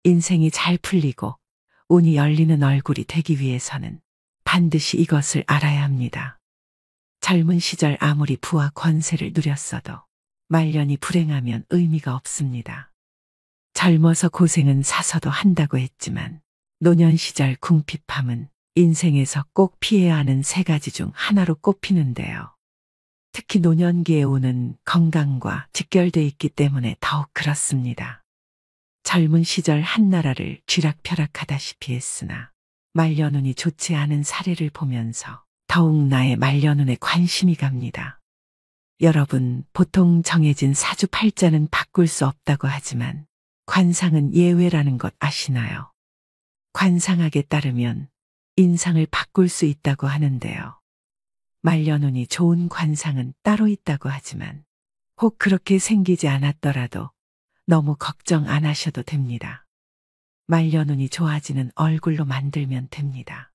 인생이 잘 풀리고 운이 열리는 얼굴이 되기 위해서는 반드시 이것을 알아야 합니다. 젊은 시절 아무리 부와 권세를 누렸어도 말년이 불행하면 의미가 없습니다. 젊어서 고생은 사서도 한다고 했지만 노년 시절 궁핍함은 인생에서 꼭 피해야 하는 세 가지 중 하나로 꼽히는데요. 특히 노년기의 운은 건강과 직결돼 있기 때문에 더욱 그렇습니다. 젊은 시절 한나라를 쥐락펴락하다시피 했으나 말년운이 좋지 않은 사례를 보면서 더욱 나의 말년운에 관심이 갑니다. 여러분, 보통 정해진 사주팔자는 바꿀 수 없다고 하지만 관상은 예외라는 것 아시나요? 관상학에 따르면 인상을 바꿀 수 있다고 하는데요. 말년운이 좋은 관상은 따로 있다고 하지만 혹 그렇게 생기지 않았더라도 너무 걱정 안 하셔도 됩니다. 말년운이 좋아지는 얼굴로 만들면 됩니다.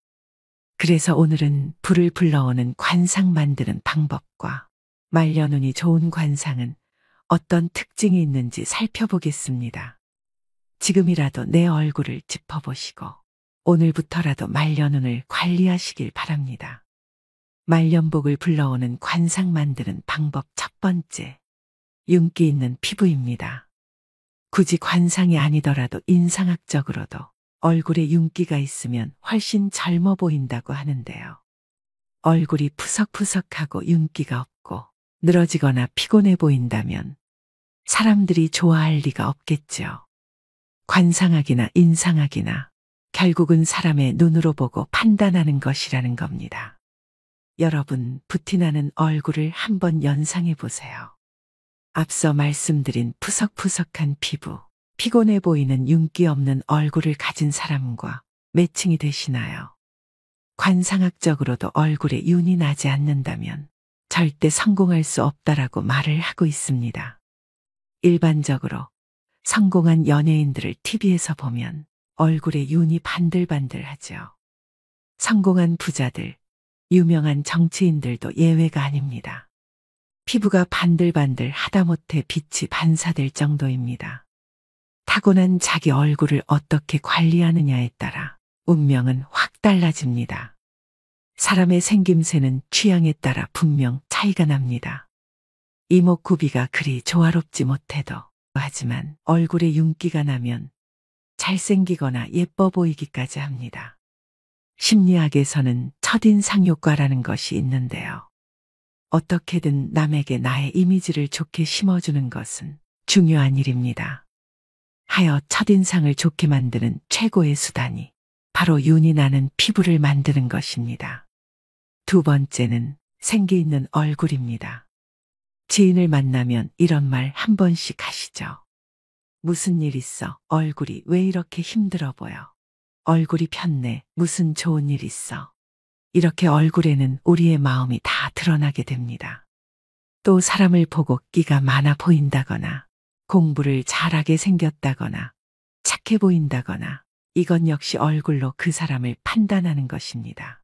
그래서 오늘은 불을 불러오는 관상 만드는 방법과 말년운이 좋은 관상은 어떤 특징이 있는지 살펴보겠습니다. 지금이라도 내 얼굴을 짚어보시고 오늘부터라도 말년운을 관리하시길 바랍니다. 말년복을 불러오는 관상 만드는 방법 첫 번째, 윤기 있는 피부입니다. 굳이 관상이 아니더라도 인상학적으로도 얼굴에 윤기가 있으면 훨씬 젊어 보인다고 하는데요. 얼굴이 푸석푸석하고 윤기가 없고 늘어지거나 피곤해 보인다면 사람들이 좋아할 리가 없겠죠. 관상학이나 인상학이나 결국은 사람의 눈으로 보고 판단하는 것이라는 겁니다. 여러분, 부티나는 얼굴을 한번 연상해 보세요. 앞서 말씀드린 푸석푸석한 피부, 피곤해 보이는 윤기 없는 얼굴을 가진 사람과 매칭이 되시나요? 관상학적으로도 얼굴에 윤이 나지 않는다면 절대 성공할 수 없다라고 말을 하고 있습니다. 일반적으로 성공한 연예인들을 TV에서 보면 얼굴에 윤이 반들반들하죠. 성공한 부자들, 유명한 정치인들도 예외가 아닙니다. 피부가 반들반들 하다못해 빛이 반사될 정도입니다. 타고난 자기 얼굴을 어떻게 관리하느냐에 따라 운명은 확 달라집니다. 사람의 생김새는 취향에 따라 분명 차이가 납니다. 이목구비가 그리 조화롭지 못해도 하지만 얼굴에 윤기가 나면 잘생기거나 예뻐 보이기까지 합니다. 심리학에서는 첫인상 효과라는 것이 있는데요. 어떻게든 남에게 나의 이미지를 좋게 심어주는 것은 중요한 일입니다. 하여 첫인상을 좋게 만드는 최고의 수단이 바로 윤이 나는 피부를 만드는 것입니다. 두 번째는 생기 있는 얼굴입니다. 지인을 만나면 이런 말 한 번씩 하시죠. 무슨 일 있어? 얼굴이 왜 이렇게 힘들어 보여? 얼굴이 폈네. 무슨 좋은 일 있어? 이렇게 얼굴에는 우리의 마음이 다 드러나게 됩니다. 또 사람을 보고 끼가 많아 보인다거나 공부를 잘하게 생겼다거나 착해 보인다거나 이건 역시 얼굴로 그 사람을 판단하는 것입니다.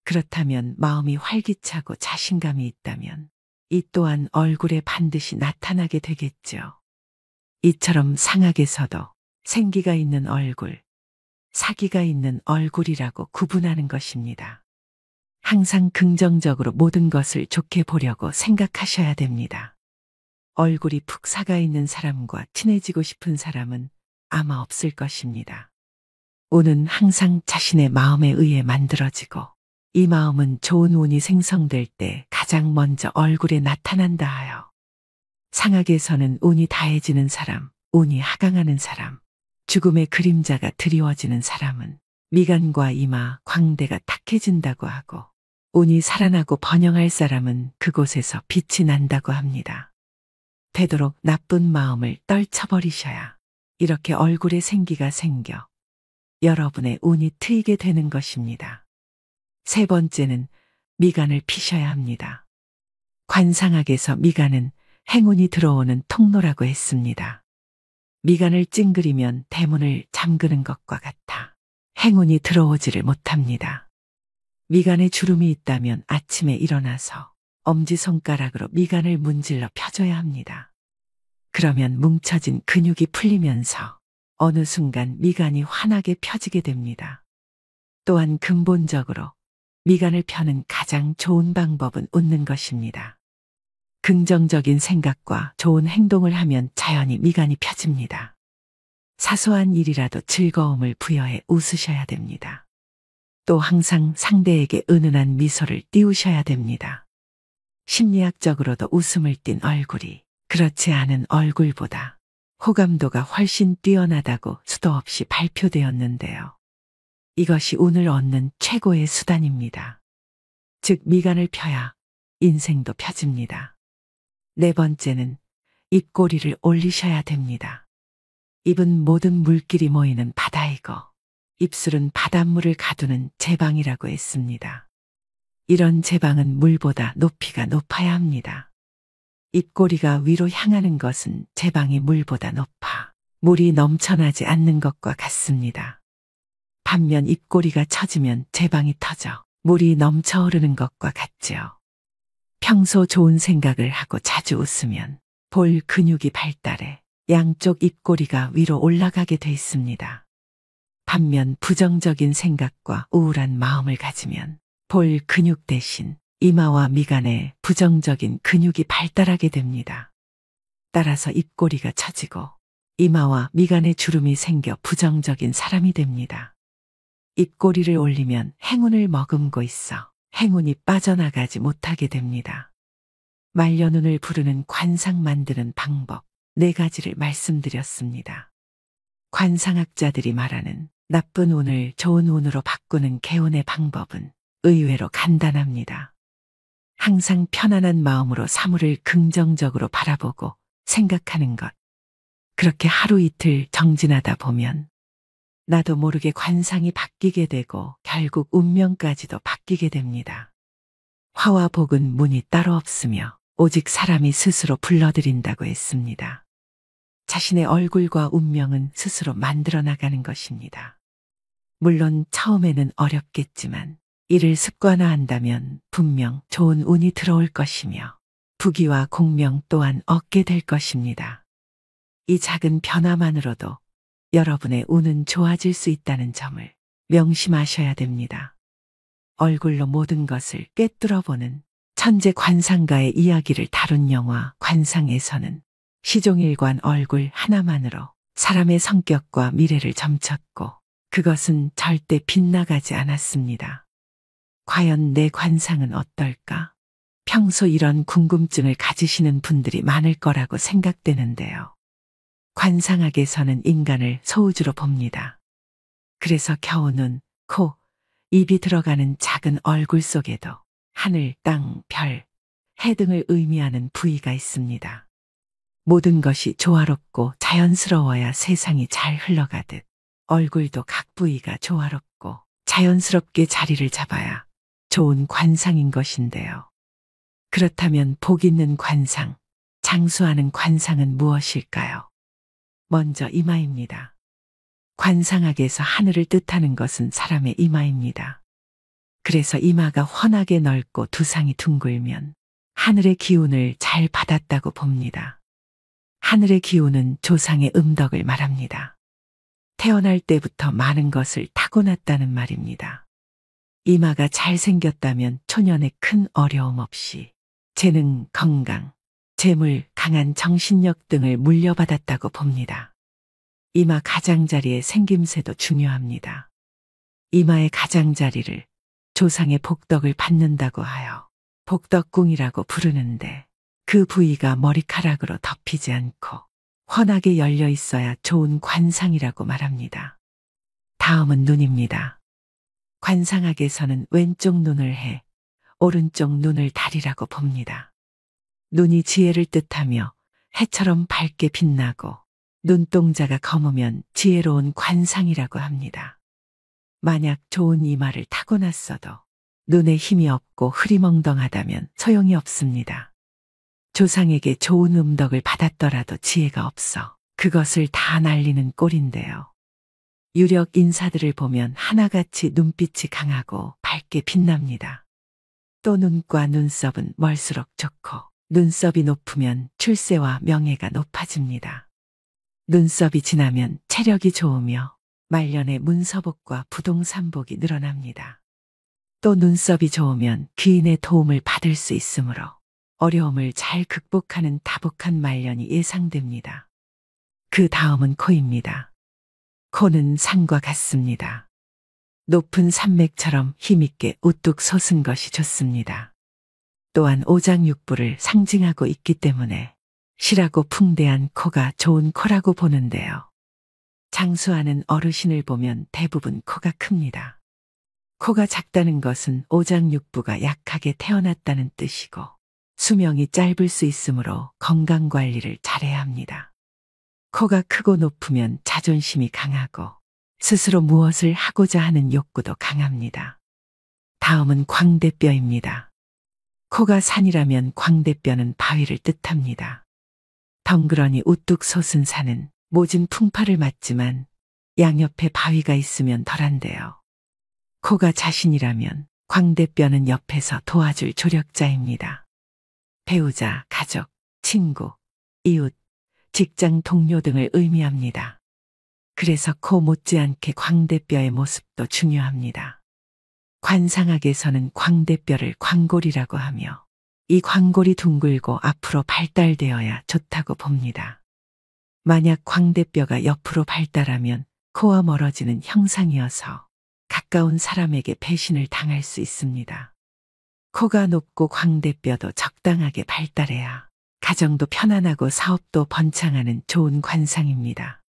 그렇다면 마음이 활기차고 자신감이 있다면 이 또한 얼굴에 반드시 나타나게 되겠죠. 이처럼 상학에서도 생기가 있는 얼굴, 사기가 있는 얼굴이라고 구분하는 것입니다. 항상 긍정적으로 모든 것을 좋게 보려고 생각하셔야 됩니다. 얼굴이 푹 사가 있는 사람과 친해지고 싶은 사람은 아마 없을 것입니다. 운은 항상 자신의 마음에 의해 만들어지고 이 마음은 좋은 운이 생성될 때 가장 먼저 얼굴에 나타난다 하여 상학에서는 운이 다해지는 사람, 운이 하강하는 사람, 죽음의 그림자가 드리워지는 사람은 미간과 이마, 광대가 탁해진다고 하고 운이 살아나고 번영할 사람은 그곳에서 빛이 난다고 합니다. 되도록 나쁜 마음을 떨쳐버리셔야 이렇게 얼굴에 생기가 생겨 여러분의 운이 트이게 되는 것입니다. 세 번째는 미간을 피셔야 합니다. 관상학에서 미간은 행운이 들어오는 통로라고 했습니다. 미간을 찡그리면 대문을 잠그는 것과 같아 행운이 들어오지를 못합니다. 미간에 주름이 있다면 아침에 일어나서 엄지손가락으로 미간을 문질러 펴줘야 합니다. 그러면 뭉쳐진 근육이 풀리면서 어느 순간 미간이 환하게 펴지게 됩니다. 또한 근본적으로 미간을 펴는 가장 좋은 방법은 웃는 것입니다. 긍정적인 생각과 좋은 행동을 하면 자연히 미간이 펴집니다. 사소한 일이라도 즐거움을 부여해 웃으셔야 됩니다. 또 항상 상대에게 은은한 미소를 띄우셔야 됩니다. 심리학적으로도 웃음을 띤 얼굴이 그렇지 않은 얼굴보다 호감도가 훨씬 뛰어나다고 수도 없이 발표되었는데요. 이것이 운을 얻는 최고의 수단입니다. 즉 미간을 펴야 인생도 펴집니다. 네 번째는 입꼬리를 올리셔야 됩니다. 입은 모든 물길이 모이는 바다이고 입술은 바닷물을 가두는 제방이라고 했습니다. 이런 제방은 물보다 높이가 높아야 합니다. 입꼬리가 위로 향하는 것은 제방이 물보다 높아 물이 넘쳐나지 않는 것과 같습니다. 반면 입꼬리가 처지면 제방이 터져 물이 넘쳐 흐르는 것과 같지요. 평소 좋은 생각을 하고 자주 웃으면 볼 근육이 발달해 양쪽 입꼬리가 위로 올라가게 돼 있습니다. 반면 부정적인 생각과 우울한 마음을 가지면 볼 근육 대신 이마와 미간에 부정적인 근육이 발달하게 됩니다. 따라서 입꼬리가 처지고 이마와 미간에 주름이 생겨 부정적인 사람이 됩니다. 입꼬리를 올리면 행운을 머금고 있어 행운이 빠져나가지 못하게 됩니다. 말년운을 부르는 관상 만드는 방법 4가지를 말씀드렸습니다. 관상학자들이 말하는 나쁜 운을 좋은 운으로 바꾸는 개운의 방법은 의외로 간단합니다. 항상 편안한 마음으로 사물을 긍정적으로 바라보고 생각하는 것. 그렇게 하루 이틀 정진하다 보면 나도 모르게 관상이 바뀌게 되고 결국 운명까지도 바뀌게 됩니다. 화와 복은 문이 따로 없으며 오직 사람이 스스로 불러들인다고 했습니다. 자신의 얼굴과 운명은 스스로 만들어 나가는 것입니다. 물론 처음에는 어렵겠지만 이를 습관화한다면 분명 좋은 운이 들어올 것이며 부귀와 공명 또한 얻게 될 것입니다. 이 작은 변화만으로도 여러분의 운은 좋아질 수 있다는 점을 명심하셔야 됩니다. 얼굴로 모든 것을 꿰뚫어보는 천재 관상가의 이야기를 다룬 영화 관상에서는 시종일관 얼굴 하나만으로 사람의 성격과 미래를 점쳤고 그것은 절대 빗나가지 않았습니다. 과연 내 관상은 어떨까? 평소 이런 궁금증을 가지시는 분들이 많을 거라고 생각되는데요. 관상학에서는 인간을 소우주로 봅니다. 그래서 겨우 눈, 코, 입이 들어가는 작은 얼굴 속에도 하늘, 땅, 별, 해 등을 의미하는 부위가 있습니다. 모든 것이 조화롭고 자연스러워야 세상이 잘 흘러가듯 얼굴도 각 부위가 조화롭고 자연스럽게 자리를 잡아야 좋은 관상인 것인데요. 그렇다면 복 있는 관상, 장수하는 관상은 무엇일까요? 먼저 이마입니다. 관상학에서 하늘을 뜻하는 것은 사람의 이마입니다. 그래서 이마가 훤하게 넓고 두상이 둥글면 하늘의 기운을 잘 받았다고 봅니다. 하늘의 기운은 조상의 음덕을 말합니다. 태어날 때부터 많은 것을 타고났다는 말입니다. 이마가 잘생겼다면 초년에 큰 어려움 없이 재능, 건강, 재물, 강한 정신력 등을 물려받았다고 봅니다. 이마 가장자리의 생김새도 중요합니다. 이마의 가장자리를 조상의 복덕을 받는다고 하여 복덕궁이라고 부르는데 그 부위가 머리카락으로 덮이지 않고 훤하게 열려 있어야 좋은 관상이라고 말합니다. 다음은 눈입니다. 관상학에서는 왼쪽 눈을 해, 오른쪽 눈을 달이라고 봅니다. 눈이 지혜를 뜻하며 해처럼 밝게 빛나고 눈동자가 검으면 지혜로운 관상이라고 합니다. 만약 좋은 이마를 타고났어도 눈에 힘이 없고 흐리멍덩하다면 소용이 없습니다. 조상에게 좋은 음덕을 받았더라도 지혜가 없어 그것을 다 날리는 꼴인데요. 유력 인사들을 보면 하나같이 눈빛이 강하고 밝게 빛납니다. 또 눈과 눈썹은 멀수록 좋고 눈썹이 높으면 출세와 명예가 높아집니다. 눈썹이 지나면 체력이 좋으며 말년에 문서복과 부동산복이 늘어납니다. 또 눈썹이 좋으면 귀인의 도움을 받을 수 있으므로 어려움을 잘 극복하는 다복한 말년이 예상됩니다. 그 다음은 코입니다. 코는 산과 같습니다. 높은 산맥처럼 힘있게 우뚝 솟은 것이 좋습니다. 또한 오장육부를 상징하고 있기 때문에 실하고 풍대한 코가 좋은 코라고 보는데요. 장수하는 어르신을 보면 대부분 코가 큽니다. 코가 작다는 것은 오장육부가 약하게 태어났다는 뜻이고 수명이 짧을 수 있으므로 건강관리를 잘해야 합니다. 코가 크고 높으면 자존심이 강하고 스스로 무엇을 하고자 하는 욕구도 강합니다. 다음은 광대뼈입니다. 코가 산이라면 광대뼈는 바위를 뜻합니다. 덩그러니 우뚝 솟은 산은 모진 풍파를 맞지만 양옆에 바위가 있으면 덜한데요. 코가 자신이라면 광대뼈는 옆에서 도와줄 조력자입니다. 배우자, 가족, 친구, 이웃, 직장 동료 등을 의미합니다. 그래서 코 못지않게 광대뼈의 모습도 중요합니다. 관상학에서는 광대뼈를 광골이라고 하며 이 광골이 둥글고 앞으로 발달되어야 좋다고 봅니다. 만약 광대뼈가 옆으로 발달하면 코와 멀어지는 형상이어서 가까운 사람에게 배신을 당할 수 있습니다. 코가 높고 광대뼈도 적당하게 발달해야 가정도 편안하고 사업도 번창하는 좋은 관상입니다.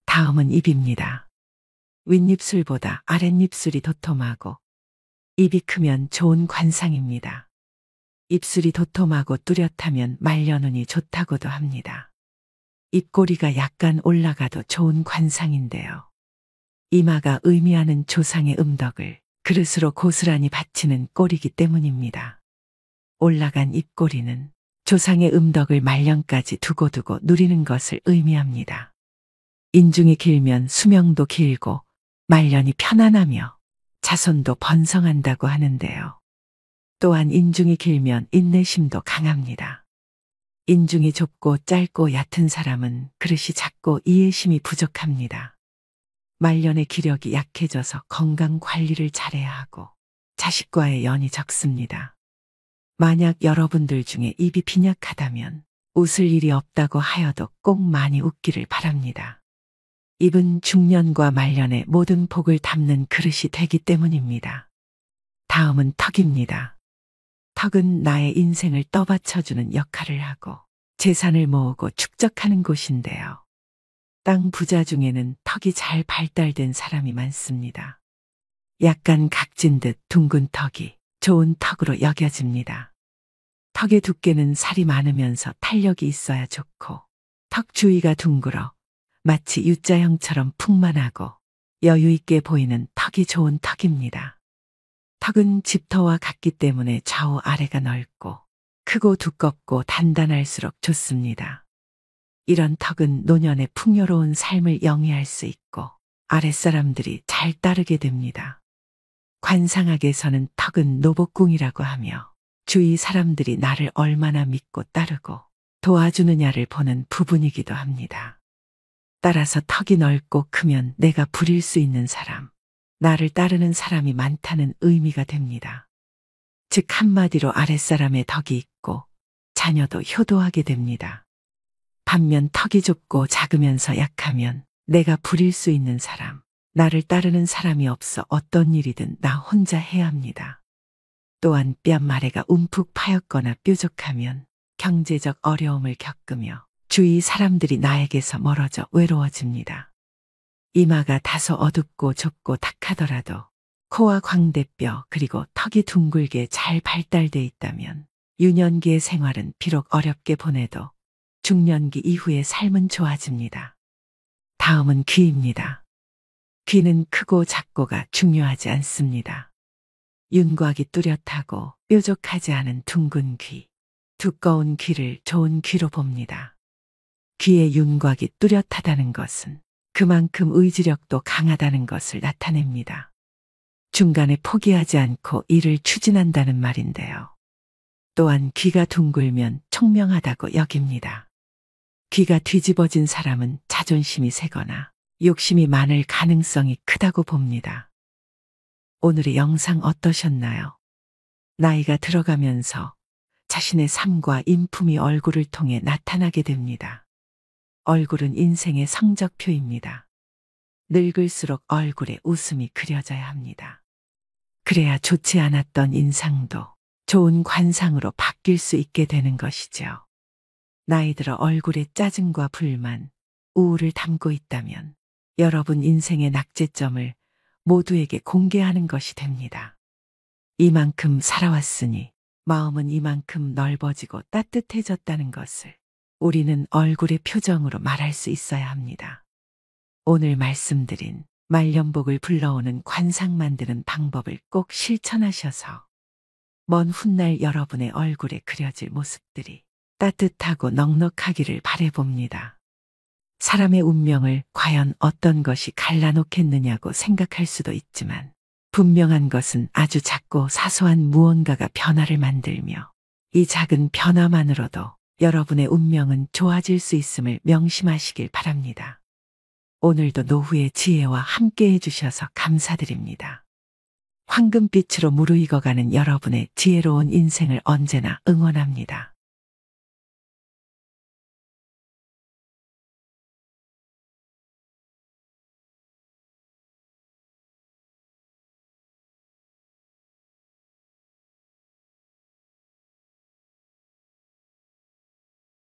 다음은 입입니다. 윗입술보다 아랫입술이 도톰하고 입이 크면 좋은 관상입니다. 입술이 도톰하고 뚜렷하면 말년운이 좋다고도 합니다. 입꼬리가 약간 올라가도 좋은 관상인데요. 이마가 의미하는 조상의 음덕을 그릇으로 고스란히 바치는 꼴이기 때문입니다. 올라간 입꼬리는 조상의 음덕을 말년까지 두고두고 누리는 것을 의미합니다. 인중이 길면 수명도 길고 말년이 편안하며 자손도 번성한다고 하는데요. 또한 인중이 길면 인내심도 강합니다. 인중이 좁고 짧고 얕은 사람은 그릇이 작고 이해심이 부족합니다. 말년의 기력이 약해져서 건강 관리를 잘해야 하고 자식과의 연이 적습니다. 만약 여러분들 중에 입이 빈약하다면 웃을 일이 없다고 하여도 꼭 많이 웃기를 바랍니다. 입은 중년과 말년의 모든 복을 담는 그릇이 되기 때문입니다. 다음은 턱입니다. 턱은 나의 인생을 떠받쳐주는 역할을 하고 재산을 모으고 축적하는 곳인데요. 땅 부자 중에는 턱이 잘 발달된 사람이 많습니다. 약간 각진 듯 둥근 턱이 좋은 턱으로 여겨집니다. 턱의 두께는 살이 많으면서 탄력이 있어야 좋고 턱 주위가 둥글어 마치 U자형처럼 풍만하고 여유 있게 보이는 턱이 좋은 턱입니다. 턱은 집터와 같기 때문에 좌우 아래가 넓고 크고 두껍고 단단할수록 좋습니다. 이런 턱은 노년의 풍요로운 삶을 영위할 수 있고 아랫사람들이 잘 따르게 됩니다. 관상학에서는 턱은 노복궁이라고 하며 주위 사람들이 나를 얼마나 믿고 따르고 도와주느냐를 보는 부분이기도 합니다. 따라서 턱이 넓고 크면 내가 부릴 수 있는 사람, 나를 따르는 사람이 많다는 의미가 됩니다. 즉 한마디로 아랫사람의 덕이 있고 자녀도 효도하게 됩니다. 반면 턱이 좁고 작으면서 약하면 내가 부릴 수 있는 사람, 나를 따르는 사람이 없어 어떤 일이든 나 혼자 해야 합니다. 또한 뺨 아래가 움푹 파였거나 뾰족하면 경제적 어려움을 겪으며 주위 사람들이 나에게서 멀어져 외로워집니다. 이마가 다소 어둡고 좁고 탁하더라도 코와 광대뼈 그리고 턱이 둥글게 잘 발달돼 있다면 유년기의 생활은 비록 어렵게 보내도 중년기 이후의 삶은 좋아집니다. 다음은 귀입니다. 귀는 크고 작고가 중요하지 않습니다. 윤곽이 뚜렷하고 뾰족하지 않은 둥근 귀, 두꺼운 귀를 좋은 귀로 봅니다. 귀의 윤곽이 뚜렷하다는 것은 그만큼 의지력도 강하다는 것을 나타냅니다. 중간에 포기하지 않고 일을 추진한다는 말인데요. 또한 귀가 둥글면 총명하다고 여깁니다. 귀가 뒤집어진 사람은 자존심이 세거나 욕심이 많을 가능성이 크다고 봅니다. 오늘의 영상 어떠셨나요? 나이가 들어가면서 자신의 삶과 인품이 얼굴을 통해 나타나게 됩니다. 얼굴은 인생의 성적표입니다. 늙을수록 얼굴에 웃음이 그려져야 합니다. 그래야 좋지 않았던 인상도 좋은 관상으로 바뀔 수 있게 되는 것이죠. 나이 들어 얼굴에 짜증과 불만, 우울을 담고 있다면 여러분 인생의 낙제점을 모두에게 공개하는 것이 됩니다. 이만큼 살아왔으니 마음은 이만큼 넓어지고 따뜻해졌다는 것을 우리는 얼굴의 표정으로 말할 수 있어야 합니다. 오늘 말씀드린 말년복을 불러오는 관상 만드는 방법을 꼭 실천하셔서 먼 훗날 여러분의 얼굴에 그려질 모습들이 따뜻하고 넉넉하기를 바라봅니다. 사람의 운명을 과연 어떤 것이 갈라놓겠느냐고 생각할 수도 있지만 분명한 것은 아주 작고 사소한 무언가가 변화를 만들며 이 작은 변화만으로도 여러분의 운명은 좋아질 수 있음을 명심하시길 바랍니다. 오늘도 노후의 지혜와 함께 해주셔서 감사드립니다. 황금빛으로 무르익어가는 여러분의 지혜로운 인생을 언제나 응원합니다.